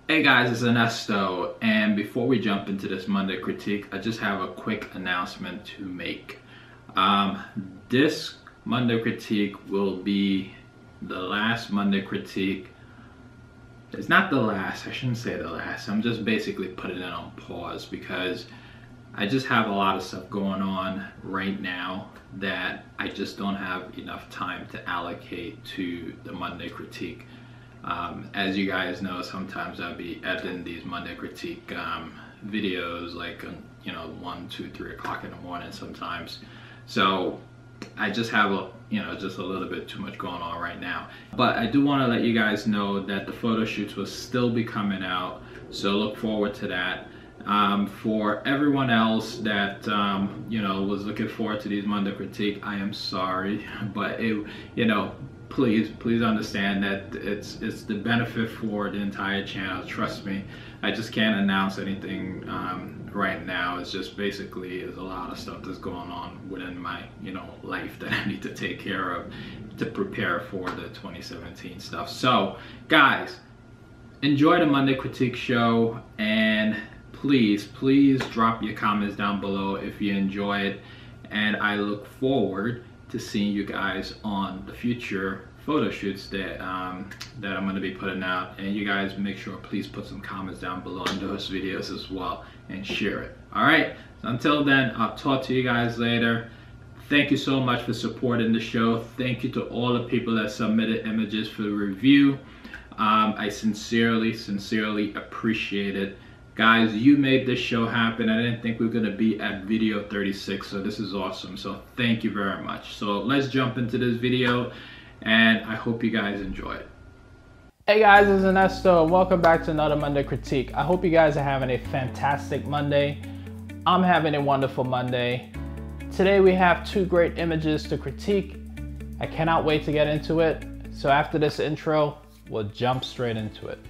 Hey guys, it's Ernesto, and before we jump into this Monday critique, I just have a quick announcement to make. This Monday critique will be the last Monday critique. It's not the last, I shouldn't say the last. I'm just basically putting it on pause because I just have a lot of stuff going on right now that I just don't have enough time to allocate to the Monday critique. As you guys know, sometimes I'll be editing these Monday critique videos like 1, 2, 3 o'clock in the morning sometimes. So I just have just a little bit too much going on right now. But I do want to let you guys know that the photo shoots will still be coming out, so look forward to that. For everyone else that was looking forward to these Monday critique, I am sorry, but please understand that it's the benefit for the entire channel. Trust me, I just can't announce anything right now. It's just basically there's a lot of stuff that's going on within my life that I need to take care of to prepare for the 2017 stuff. So guys, enjoy the Monday critique show, and please drop your comments down below if you enjoy it, and I look forward to seeing you guys on the future photo shoots that I'm going to be putting out. And you guys make sure, please put some comments down below on those videos as well and share it. All right, so until then, I'll talk to you guys later. Thank you so much for supporting the show. Thank you to all the people that submitted images for the review. I sincerely appreciate it. Guys, you made this show happen. I didn't think we were going to be at video 36, so this is awesome. So thank you very much. So let's jump into this video, and I hope you guys enjoy it. Hey guys, it's Ernesto, and welcome back to another Monday critique. I hope you guys are having a fantastic Monday. I'm having a wonderful Monday. Today we have two great images to critique. I cannot wait to get into it. So after this intro, we'll jump straight into it.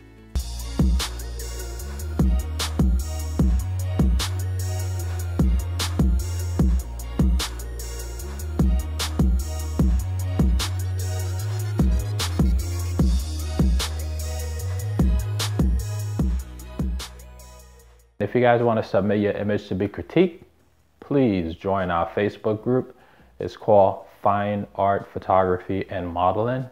If you guys want to submit your image to be critiqued, please join our Facebook group. It's called Fine Art Photography and Modeling.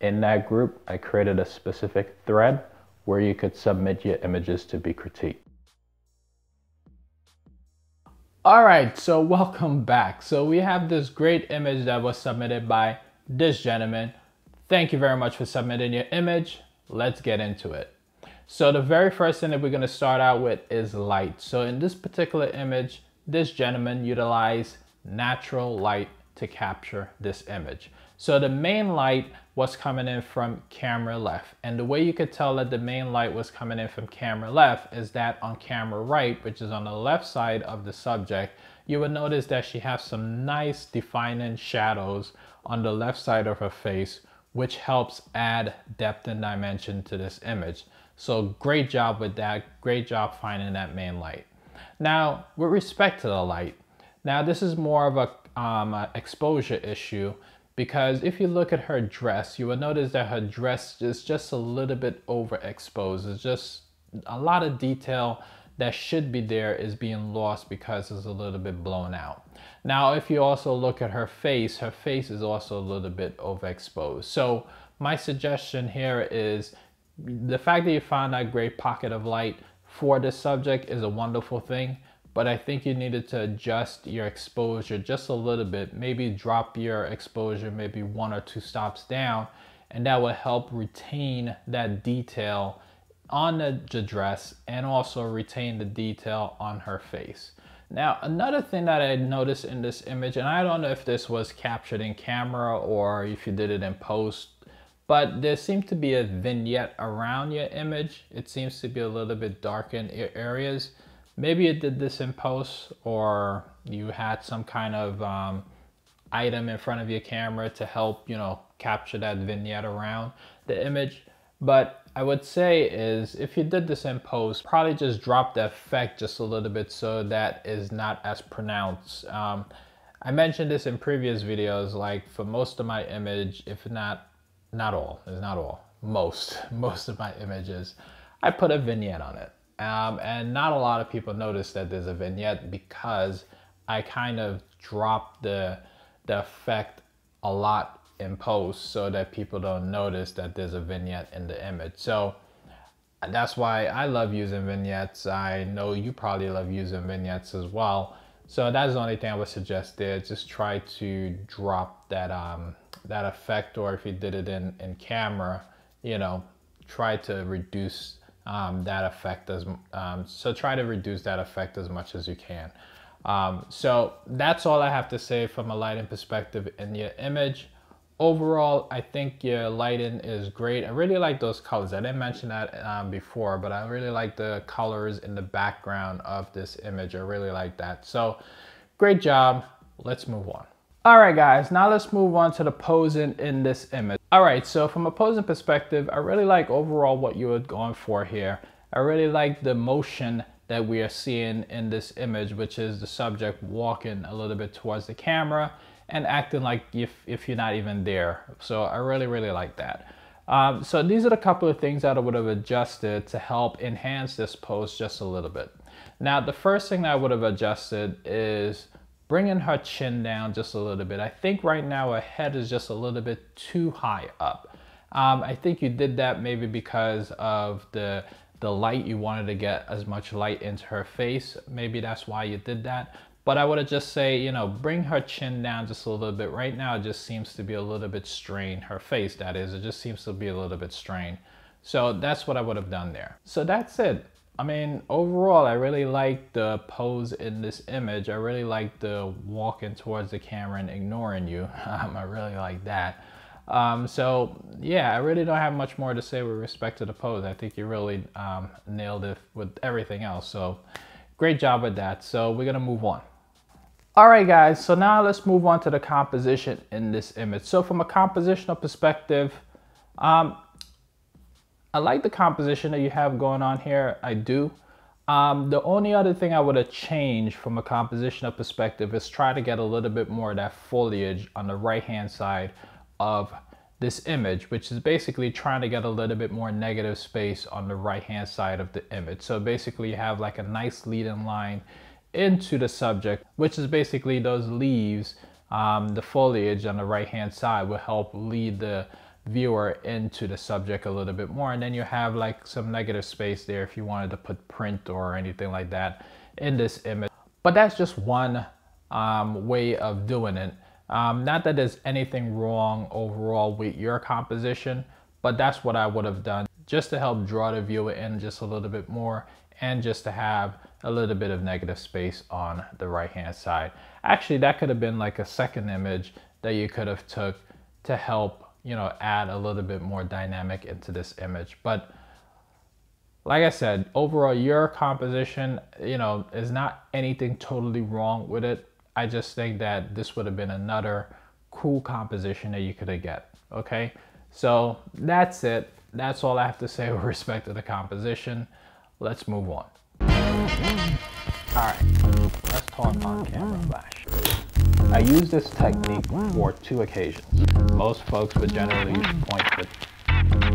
In that group, I created a specific thread where you could submit your images to be critiqued. All right, so welcome back. So we have this great image that was submitted by this gentleman. Thank you very much for submitting your image. Let's get into it. So the very first thing that we're going to start out with is light. So in this particular image, this gentleman utilized natural light to capture this image. So the main light was coming in from camera left. And the way you could tell that the main light was coming in from camera left is that on camera right, which is on the left side of the subject, you would notice that she has some nice defining shadows on the left side of her face, which helps add depth and dimension to this image. So great job with that. Great job finding that main light. Now, with respect to the light, now this is more of a exposure issue, because if you look at her dress, you will notice that her dress is just a little bit overexposed. It's just a lot of detail that should be there is being lost because it's a little bit blown out. Now, if you also look at her face is also a little bit overexposed. So my suggestion here is the fact that you found that great pocket of light for this subject is a wonderful thing, but I think you needed to adjust your exposure just a little bit. Maybe drop your exposure maybe 1 or 2 stops down, and that will help retain that detail on the dress and also retain the detail on her face. Now, another thing that I noticed in this image, and I don't know if this was captured in camera or if you did it in post, but there seems to be a vignette around your image. It seems to be a little bit dark in areas. Maybe you did this in post, or you had some kind of item in front of your camera to help, capture that vignette around the image. But I would say is if you did this in post, probably just drop the effect just a little bit so that is not as pronounced. I mentioned this in previous videos, like for most of my image, if not all, it's not all, most of my images, I put a vignette on it. And not a lot of people notice that there's a vignette because I kind of dropped the effect a lot in post so that people don't notice that there's a vignette in the image. So that's why I love using vignettes. I know you probably love using vignettes as well. So that's the only thing I would suggest there. Just try to drop that that effect, or if you did it in camera, you know, try to reduce that effect try to reduce that effect as much as you can. So that's all I have to say from a lighting perspective in your image. Overall, I think your lighting is great. I really like those colors. I didn't mention that before, but I really like the colors in the background of this image. I really like that. So great job. Let's move on. All right, guys, now let's move on to the posing in this image. All right, so from a posing perspective, I really like overall what you were going for here. I really like the motion that we are seeing in this image, which is the subject walking a little bit towards the camera and acting like if you're not even there. So I really, really like that. So these are the couple of things that I would have adjusted to help enhance this pose just a little bit. Now, the first thing that I would have adjusted is bringing her chin down just a little bit. I think right now her head is just a little bit too high up. I think you did that maybe because of the light. You wanted to get as much light into her face. Maybe that's why you did that. But I would have just say, you know, bring her chin down just a little bit. Right now it just seems to be a little bit strained. Her face, that is, it just seems to be a little bit strained. So that's what I would have done there. So that's it. I mean, overall, I really like the pose in this image. I really like the walking towards the camera and ignoring you. I really like that. So yeah, I really don't have much more to say with respect to the pose. I think you really nailed it with everything else. So great job with that. So we're gonna move on. All right, guys, so now let's move on to the composition in this image. So from a compositional perspective, I like the composition that you have going on here. I do. The only other thing I would have changed from a compositional perspective is try to get a little bit more of that foliage on the right-hand side of this image, which is basically trying to get a little bit more negative space on the right-hand side of the image. So basically you have like a nice leading line into the subject, which is basically those leaves. The foliage on the right-hand side will help lead the viewer into the subject a little bit more, and then you have like some negative space there if you wanted to put print or anything like that in this image. But that's just one way of doing it. Not that there's anything wrong overall with your composition, but that's what I would have done just to help draw the viewer in just a little bit more, and just to have a little bit of negative space on the right hand side. Actually, that could have been like a second image that you could have took to help, you know, add a little bit more dynamic into this image. But like I said, overall your composition, you know, is not anything totally wrong with it. I just think that this would have been another cool composition that you could have get. Okay, so that's it. That's all I have to say with respect to the composition. Let's move on. All right, let's talk on camera flash. I use this technique for 2 occasions. Most folks would generally point it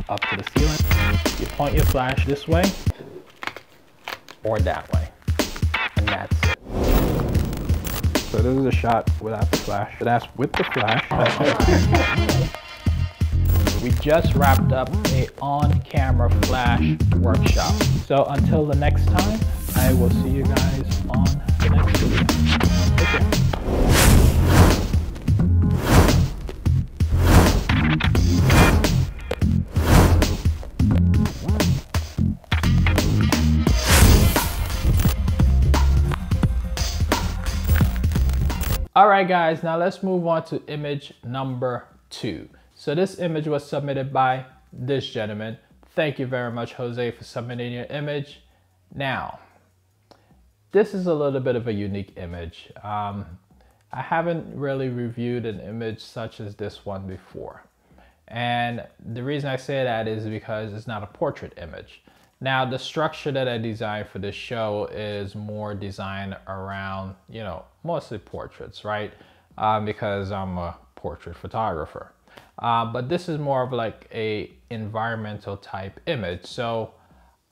up to the ceiling. You point your flash this way or that way, and that's it. So this is a shot without the flash. That's with the flash. We just wrapped up a on-camera flash workshop. So until the next time, I will see you guys on the next video. Take care. All right, guys, now let's move on to image number 2. So this image was submitted by this gentleman. Thank you very much, Jose, for submitting your image. Now, this is a little bit of a unique image. I haven't really reviewed an image such as this one before. And the reason I say that is because it's not a portrait image. Now, the structure that I designed for this show is more designed around, you know, mostly portraits, right? Because I'm a portrait photographer. But this is more of like a environmental type image. So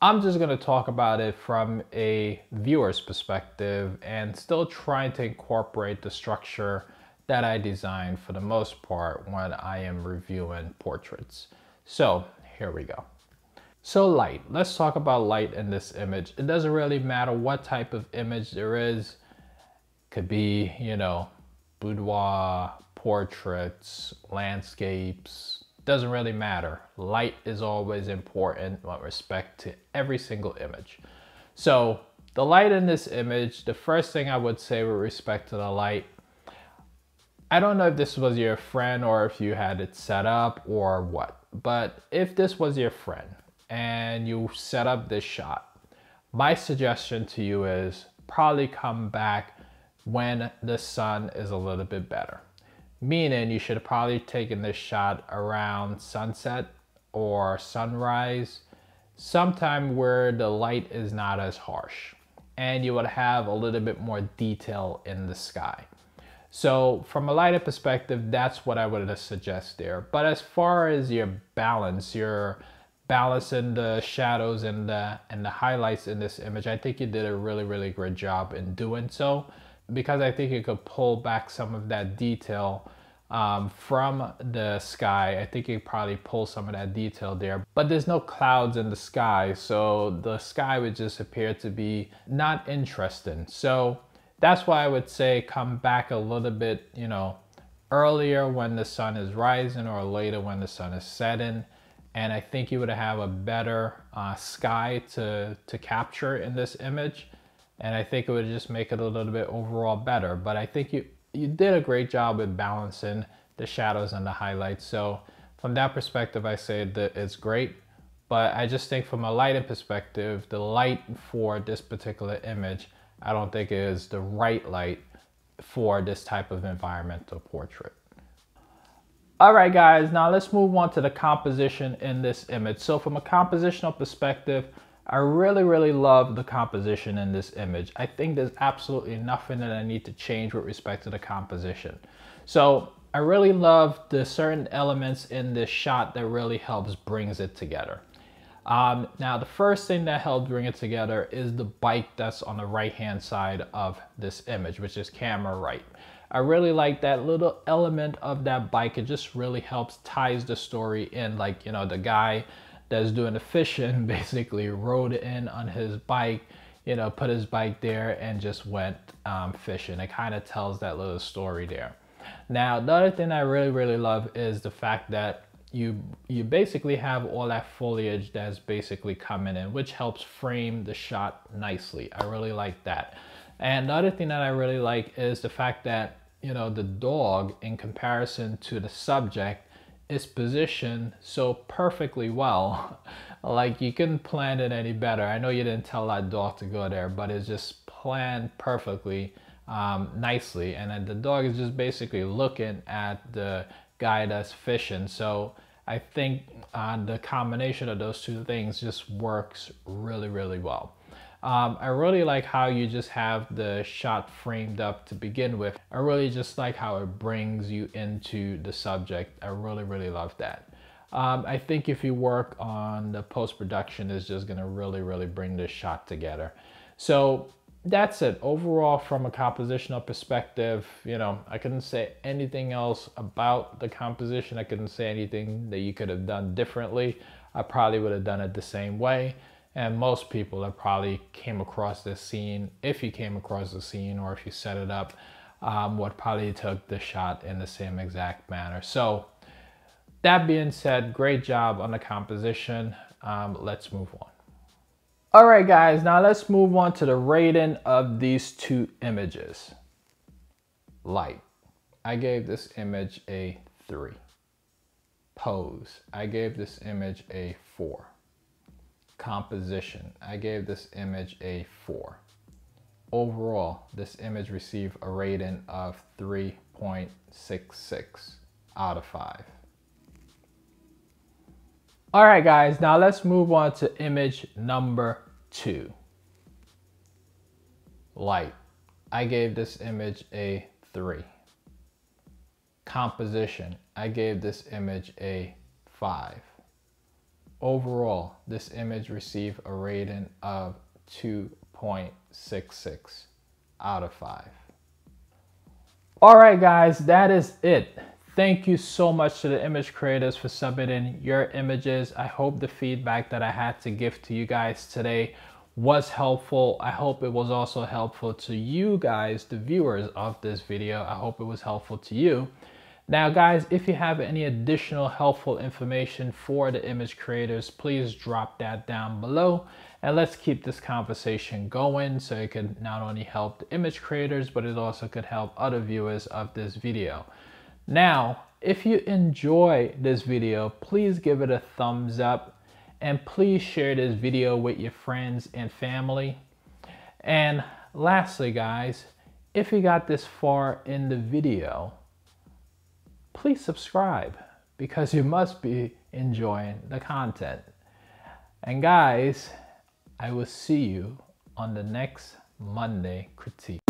I'm just going to talk about it from a viewer's perspective and still trying to incorporate the structure that I designed for the most part when I am reviewing portraits. So here we go. So light, let's talk about light in this image. It doesn't really matter what type of image there is. Could be, you know, boudoir, portraits, landscapes, doesn't really matter. Light is always important with respect to every single image. So the light in this image, the first thing I would say with respect to the light, I don't know if this was your friend or if you had it set up or what, but if this was your friend and you set up this shot, my suggestion to you is probably come back when the sun is a little bit better. Meaning you should have probably taken this shot around sunset or sunrise, sometime where the light is not as harsh and you would have a little bit more detail in the sky. So from a lighting perspective, that's what I would suggest there. But as far as your balance, your balancing the shadows and the highlights in this image, I think you did a really great job in doing so, because I think you could pull back some of that detail from the sky. I think you probably pull some of that detail there, but there's no clouds in the sky, so the sky would just appear to be not interesting. So that's why I would say come back a little bit, you know, earlier when the sun is rising or later when the sun is setting. And I think you would have a better sky to capture in this image. And I think it would just make it a little bit overall better. But I think you did a great job with balancing the shadows and the highlights. So from that perspective, I say that it's great. But I just think from a lighting perspective, the light for this particular image, I don't think it is the right light for this type of environmental portrait. All right, guys, now let's move on to the composition in this image. So from a compositional perspective, I really love the composition in this image. I think there's absolutely nothing that I need to change with respect to the composition. So I really love the certain elements in this shot that really helps brings it together. Now the first thing that helped bring it together is the bike that's on the right hand side of this image, which is camera right. I really like that little element of that bike. It just really helps ties the story in. Like, you know, the guy that's doing the fishing basically rode in on his bike, you know, put his bike there and just went fishing. It kind of tells that little story there. Now the other thing I really love is the fact that you basically have all that foliage that's basically coming in, which helps frame the shot nicely. I really like that. And the other thing that I really like is the fact that, you know, the dog in comparison to the subject is positioned so perfectly well. Like, you couldn't plan it any better. I know you didn't tell that dog to go there, but it's just planned perfectly nicely. And then the dog is just basically looking at the guy that's fishing. So I think the combination of those two things just works really well. I really like how you just have the shot framed up to begin with. I really just like how it brings you into the subject. I really love that. I think if you work on the post-production, it's just gonna really bring this shot together. So that's it. Overall, from a compositional perspective, you know, I couldn't say anything else about the composition. I couldn't say anything that you could have done differently. I probably would have done it the same way. And most people that probably came across this scene, if you came across the scene or if you set it up, would probably took the shot in the same exact manner. So that being said, great job on the composition. Let's move on. All right, guys, now let's move on to the rating of these two images. Light, I gave this image a 3. Pose, I gave this image a 4. Composition, I gave this image a 4. Overall, this image received a rating of 3.66 out of 5. All right, guys, now let's move on to image number 2. Light, I gave this image a 3. Composition, I gave this image a 5. Overall, this image received a rating of 2.66 out of 5. All right, guys, that is it. Thank you so much to the image creators for submitting your images. I hope the feedback that I had to give to you guys today was helpful. I hope it was also helpful to you guys, the viewers of this video. I hope it was helpful to you. Now, guys, if you have any additional helpful information for the image creators, please drop that down below. And let's keep this conversation going so it can not only help the image creators, but it also could help other viewers of this video. Now, if you enjoy this video, please give it a thumbs up and please share this video with your friends and family. And lastly, guys, if you got this far in the video, please subscribe because you must be enjoying the content. And guys, I will see you on the next Monday critique.